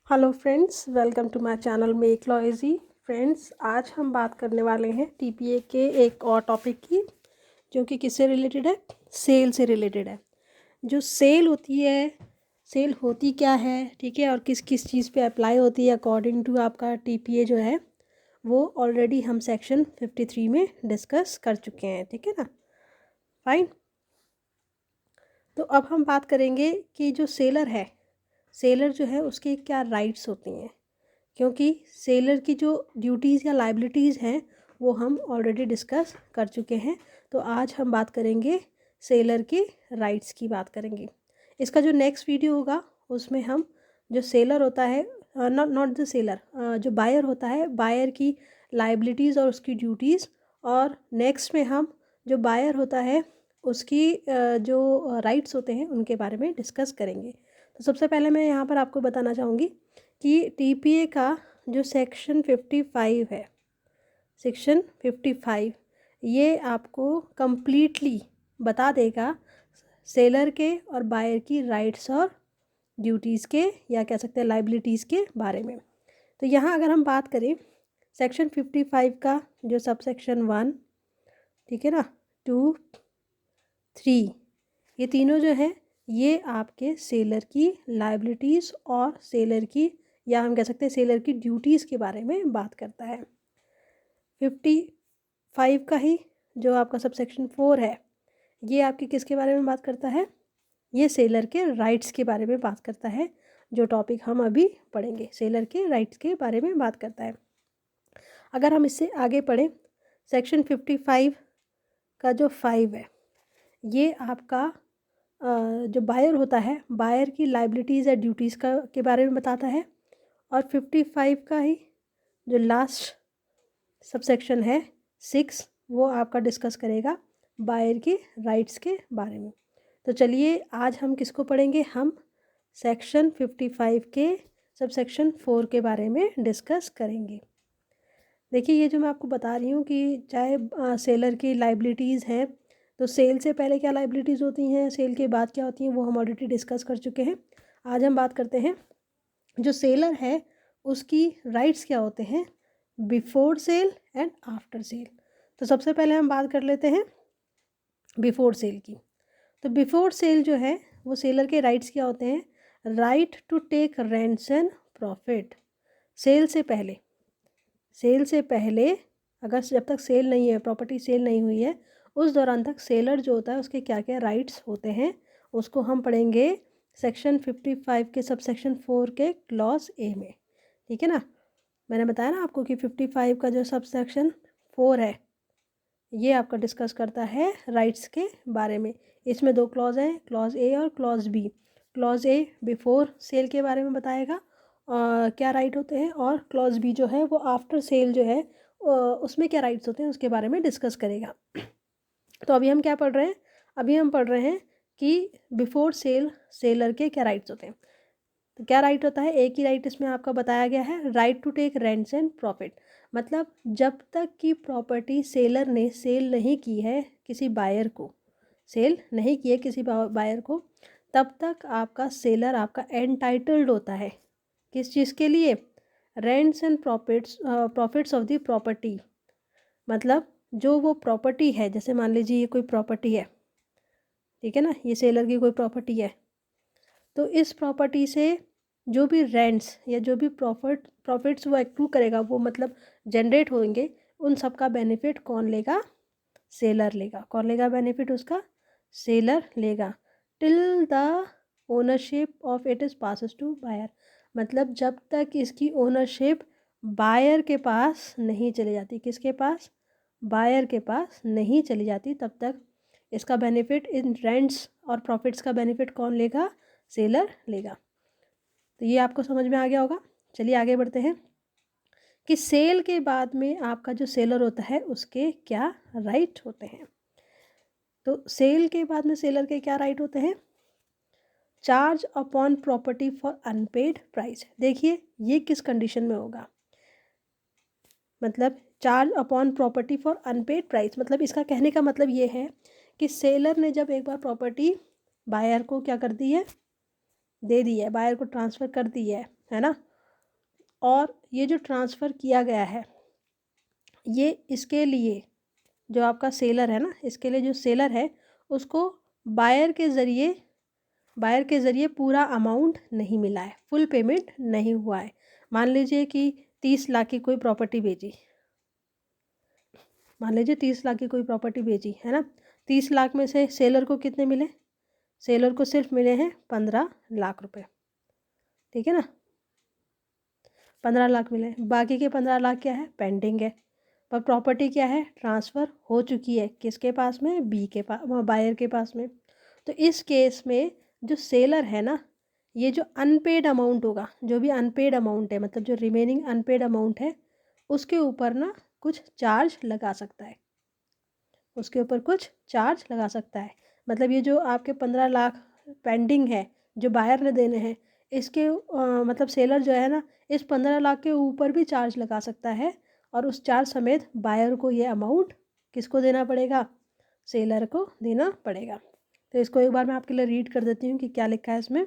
Hello friends, welcome to my channel make law easy. Friends, आज हम बात करने वाले हैं टीपीए के एक और टॉपिक की, जो कि किससे रिलेटेड है? सेल से रिलेटेड है। जो सेल होती है, सेल होती क्या है, ठीक है, और किस किस चीज़ पे अप्लाई होती है अकॉर्डिंग टू आपका टीपीए जो है, वो ऑलरेडी हम सेक्शन 53 में डिस्कस कर चुके हैं, ठीक है ना। फाइन। तो अब हम बात करेंगे कि जो सेलर है, सेलर जो है उसके क्या राइट्स होती हैं, क्योंकि सेलर की जो ड्यूटीज़ या लाइबिलिटीज़ हैं वो हम ऑलरेडी डिस्कस कर चुके हैं। तो आज हम बात करेंगे सेलर के राइट्स की बात करेंगे। इसका जो नेक्स्ट वीडियो होगा उसमें हम जो सेलर होता है, नॉट नॉट द सेलर, जो बायर होता है, बायर की लाइबिलिटीज़ और उसकी ड्यूटीज़, और नेक्स्ट में हम जो बायर होता है उसकी जो राइट्स होते हैं उनके बारे में डिस्कस करेंगे। तो सबसे पहले मैं यहाँ पर आपको बताना चाहूँगी कि टीपीए का जो सेक्शन 55 है, सेक्शन 55 ये आपको कंप्लीटली बता देगा सेलर के और बायर की राइट्स और ड्यूटीज़ के, या कह सकते हैं लाइबिलिटीज़ के बारे में। तो यहाँ अगर हम बात करें सेक्शन 55 का जो सब सेक्शन 1, ठीक है ना, 2, 3, ये तीनों जो है ये आपके सेलर की लाइबिलिटीज़ और सेलर की, या हम कह सकते हैं सेलर की ड्यूटीज़ के बारे में बात करता है। 55 का ही जो आपका सब सेक्शन 4 है, ये आपके किसके बारे में बात करता है? ये सेलर के राइट्स के बारे में बात करता है। जो टॉपिक हम अभी पढ़ेंगे सेलर के राइट्स के बारे में बात करता है। अगर हम इससे आगे पढ़ें, सेक्शन 55 का जो 5 है, ये आपका जो बायर होता है, बायर की लाइबिलिटीज़ या ड्यूटीज़ का के बारे में बताता है। और 55 का ही जो लास्ट सबसेक्शन है 6, वो आपका डिस्कस करेगा बायर की राइट्स के बारे में। तो चलिए आज हम किसको पढ़ेंगे? हम सेक्शन 55 के सबसेक्शन 4 के बारे में डिस्कस करेंगे। देखिए, ये जो मैं आपको बता रही हूँ कि चाहे सेलर की लाइबिलिटीज़ हैं, तो सेल से पहले क्या लाइबिलिटीज़ होती हैं, सेल के बाद क्या होती हैं, वो हम ऑलरेडी डिस्कस कर चुके हैं। आज हम बात करते हैं जो सेलर है उसकी राइट्स क्या होते हैं before sale and after sale. तो सबसे पहले हम बात कर लेते हैं बिफोर सेल की। तो बिफोर सेल जो है वो सेलर के राइट्स क्या होते हैं? Right to take rents and profit. Sale से पहले, सेल से पहले अगर जब तक सेल नहीं है, प्रॉपर्टी सेल नहीं हुई है, उस दौरान तक सेलर जो होता है उसके क्या क्या राइट्स होते हैं, उसको हम पढ़ेंगे सेक्शन 55 के सब सेक्शन 4 के क्लॉज ए में, ठीक है ना। मैंने बताया ना आपको कि 55 का जो सब सेक्शन 4 है ये आपका डिस्कस करता है राइट्स के बारे में। इसमें 2 क्लॉज हैं, क्लॉज ए और clause B. Clause A before sale के बारे में बताएगा क्या राइट होते हैं, और क्लॉज बी जो है वो आफ्टर सेल जो है उसमें क्या राइट्स होते हैं उसके बारे में डिस्कस करेगा। तो अभी हम क्या पढ़ रहे हैं? अभी हम पढ़ रहे हैं कि बिफोर सेल सेलर के क्या राइट्स होते हैं। तो क्या राइट होता है? एक ही राइट इसमें आपका बताया गया है, right to take rents and profit. मतलब जब तक कि प्रॉपर्टी सेलर ने सेल नहीं की है किसी बायर को, सेल नहीं की है किसी बायर को, तब तक आपका सेलर आपका एंटाइटल्ड होता है किस चीज़ के लिए? Rents and profits of the property. मतलब जो वो प्रॉपर्टी है, जैसे मान लीजिए ये कोई प्रॉपर्टी है, ठीक है ना, ये सेलर की कोई प्रॉपर्टी है, तो इस प्रॉपर्टी से जो भी रेंट्स या जो भी प्रॉफिट्स वो एक्रू करेगा, वो मतलब जनरेट होंगे, उन सब का बेनिफिट कौन लेगा? सेलर लेगा। कौन लेगा बेनिफिट? उसका सेलर लेगा, till the ownership of it is passes to buyer. मतलब जब तक इसकी ओनरशिप बायर के पास नहीं चली जाती, किसके पास? बायर के पास नहीं चली जाती, तब तक इसका बेनिफिट, इन रेंट्स और प्रॉफिट्स का बेनिफिट कौन लेगा? सेलर लेगा। तो ये आपको समझ में आ गया होगा। चलिए आगे बढ़ते हैं कि सेल के बाद में आपका जो सेलर होता है उसके क्या राइट होते हैं। तो सेल के बाद में सेलर के क्या राइट होते हैं? Charge upon property for unpaid price. देखिए ये किस कंडीशन में होगा? मतलब charge upon property for unpaid price, मतलब इसका कहने का मतलब ये है कि सेलर ने जब एक बार प्रॉपर्टी बायर को क्या कर दी है? दे दी है, बायर को ट्रांसफ़र कर दी है ना, और ये जो ट्रांसफ़र किया गया है, ये इसके लिए जो आपका सेलर है ना, इसके लिए जो सेलर है उसको बायर के ज़रिए पूरा अमाउंट नहीं मिला है, फुल पेमेंट नहीं हुआ है। मान लीजिए कि 30 लाख की कोई प्रॉपर्टी बेची, मान लीजिए 30 लाख की कोई प्रॉपर्टी बेची है ना। 30 लाख में से सेलर को कितने मिले? सेलर को सिर्फ मिले हैं 15 लाख रुपए, ठीक है ना। 15 लाख मिले, बाकी के 15 लाख क्या है? पेंडिंग है। पर प्रॉपर्टी क्या है? ट्रांसफ़र हो चुकी है, किसके पास में? बी के पास, बायर के पास में। तो इस केस में जो सेलर है ना, ये जो अनपेड अमाउंट होगा, जो भी अनपेड अमाउंट है, मतलब जो रिमेनिंग अनपेड अमाउंट है, उसके ऊपर ना कुछ चार्ज लगा सकता है, उसके ऊपर कुछ चार्ज लगा सकता है। मतलब ये जो आपके 15 लाख पेंडिंग है जो बायर ने देने हैं, इसके मतलब सेलर जो है ना, इस 15 लाख के ऊपर भी चार्ज लगा सकता है, और उस चार्ज समेत बायर को ये अमाउंट किसको देना पड़ेगा? सेलर को देना पड़ेगा। तो इसको एक बार मैं आपके लिए रीड कर देती हूँ कि क्या लिखा है इसमें।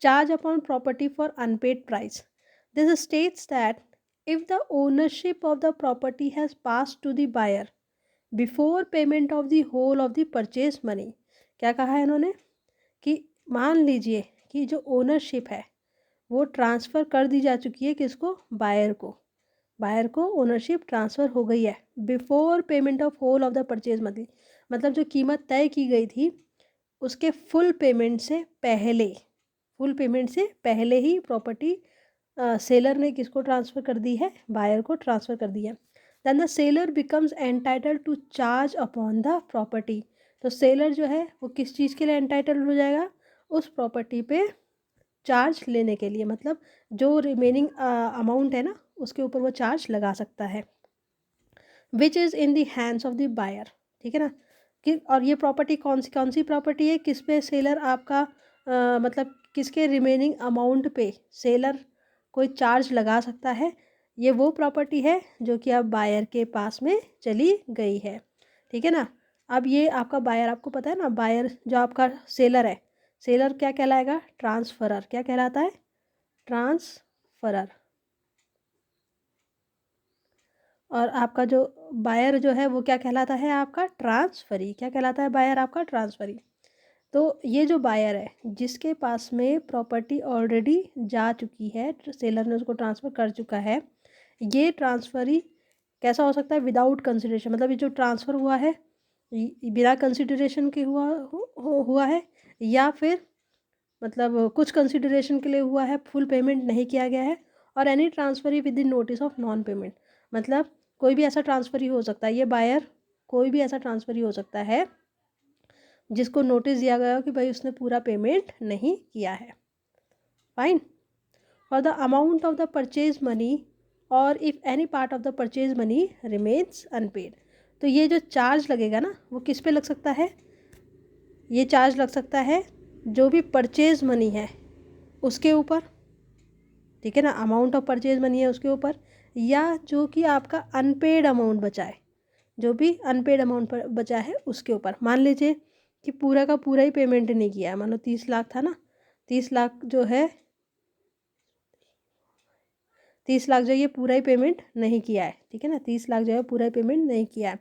Charge upon property for unpaid price, this states that if the ownership of the property has pass to the buyer before payment of the whole of the purchase money. क्या कहा है इन्होंने कि मान लीजिए कि जो ओनरशिप है वो ट्रांसफ़र कर दी जा चुकी है, किसको? बायर को। बायर को ओनरशिप ट्रांसफ़र हो गई है before payment of whole of the purchase money, मतलब जो कीमत तय की गई थी उसके फुल पेमेंट से पहले, फुल पेमेंट से पहले ही प्रॉपर्टी सेलर ने किसको ट्रांसफ़र कर दी है? बायर को ट्रांसफ़र कर दी है। Then the seller becomes entitled to charge upon the property. तो सेलर जो है वो किस चीज़ के लिए एंटाइटल्ड हो जाएगा? उस प्रॉपर्टी पे चार्ज लेने के लिए, मतलब जो रिमेनिंग अमाउंट है ना उसके ऊपर वो चार्ज लगा सकता है। Which is in the hands of the buyer, ठीक है ना। कि और ये प्रॉपर्टी कौन सी प्रॉपर्टी है? किस पे सेलर आपका मतलब किसके रिमेनिंग अमाउंट पे सेलर कोई चार्ज लगा सकता है? ये वो प्रॉपर्टी है जो कि अब बायर के पास में चली गई है, ठीक है ना। अब ये आपका बायर, आपको पता है ना, बायर जो आपका सेलर है, सेलर क्या कहलाएगा? ट्रांसफरर। क्या कहलाता है? ट्रांसफरर। और आपका जो बायर जो है वो क्या कहलाता है? आपका ट्रांसफरी। क्या कहलाता है बायर? आपका ट्रांसफरी। तो ये जो बायर है जिसके पास में प्रॉपर्टी ऑलरेडी जा चुकी है, सेलर ने उसको ट्रांसफ़र कर चुका है, ये ट्रांसफरी कैसा हो सकता है? विदाउट कंसिडरेशन, मतलब ये जो ट्रांसफ़र हुआ है बिना कंसिडरेशन के हुआ है, या फिर मतलब कुछ कंसिडरेशन के लिए हुआ है, फुल पेमेंट नहीं किया गया है। और any transfer with in notice of non payment, मतलब कोई भी ऐसा ट्रांसफ़र ही हो सकता है, ये बायर कोई भी ऐसा ट्रांसफ़र ही हो सकता है जिसको नोटिस दिया गया हो कि भाई उसने पूरा पेमेंट नहीं किया है। फाइन। और the amount of the purchase money और if any part of the purchase money remains unpaid. तो ये जो चार्ज लगेगा ना वो किस पे लग सकता है? ये चार्ज लग सकता है जो भी परचेज मनी है उसके ऊपर, ठीक है ना, अमाउंट ऑफ परचेज मनी है उसके ऊपर, या जो कि आपका अनपेड अमाउंट बचा है, जो भी अनपेड अमाउंट पर बचा है उसके ऊपर। मान लीजिए कि पूरा का पूरा ही पेमेंट नहीं किया है, मान लो 30 लाख था ना, 30 लाख जो है, 30 लाख जो ये पूरा ही पेमेंट नहीं किया है, ठीक है ना, 30 लाख जो है पूरा ही पेमेंट नहीं किया है,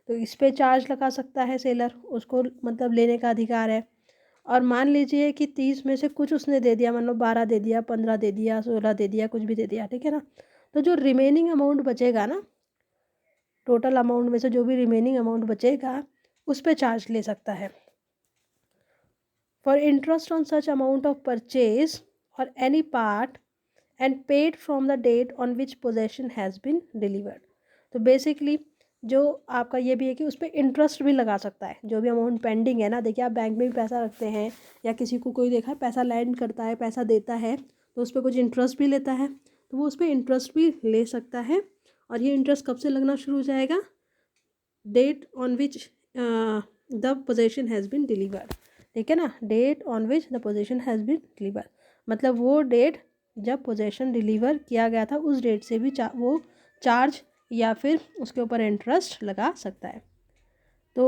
तो इस पर चार्ज लगा सकता है सेलर, उसको मतलब लेने का अधिकार है। और मान लीजिए कि 30 में से कुछ उसने दे दिया, मान लो 12 दे दिया, 15 दे दिया, 16 दे दिया, कुछ भी दे दिया, ठीक है ना, तो जो रिमेनिंग अमाउंट बचेगा ना, टोटल अमाउंट में से जो भी रिमेनिंग अमाउंट बचेगा उस पर चार्ज ले सकता है। For interest on such amount of purchase और any part and paid from the date on which possession has been delivered. तो बेसिकली जो आपका ये भी है कि उस पर इंटरेस्ट भी लगा सकता है, जो भी अमाउंट पेंडिंग है ना। देखिए आप बैंक में भी पैसा रखते हैं या किसी को कोई देखा है पैसा लैंड करता है, पैसा देता है, तो उस पर कुछ इंटरेस्ट भी लेता है, तो वो उस पर इंटरेस्ट भी ले सकता है। और ये इंटरेस्ट कब से लगना शुरू हो जाएगा? Date on which the possession has been delivered, ठीक है ना, date on which the possession has been delivered, मतलब वो डेट जब पोजेशन डिलीवर किया गया था उस डेट से भी वो चार्ज या फिर उसके ऊपर इंटरेस्ट लगा सकता है। तो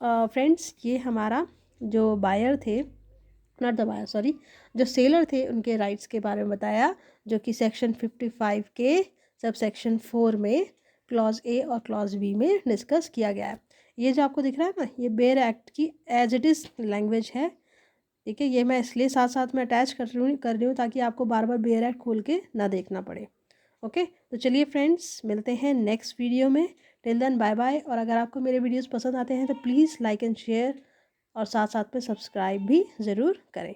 फ्रेंड्स ये हमारा जो बायर थे नॉट दबाया सॉरी, जो सेलर थे उनके राइट्स के बारे में बताया, जो कि सेक्शन 55 के सब सेक्शन 4 में क्लॉज ए और क्लॉज बी में डिस्कस किया गया है। ये जो आपको दिख रहा है ना, ये बेयर एक्ट की एज इट इज़ लैंग्वेज है, ठीक है। ये मैं इसलिए साथ साथ में अटैच कर रही हूँ ताकि आपको बार बार बेयर एक्ट खोल के ना देखना पड़े। ओके, तो चलिए फ्रेंड्स, मिलते हैं नेक्स्ट वीडियो में। Till then bye bye. और अगर आपको मेरे वीडियोस पसंद आते हैं तो प्लीज़ लाइक एंड शेयर और साथ साथ में सब्सक्राइब भी ज़रूर करें।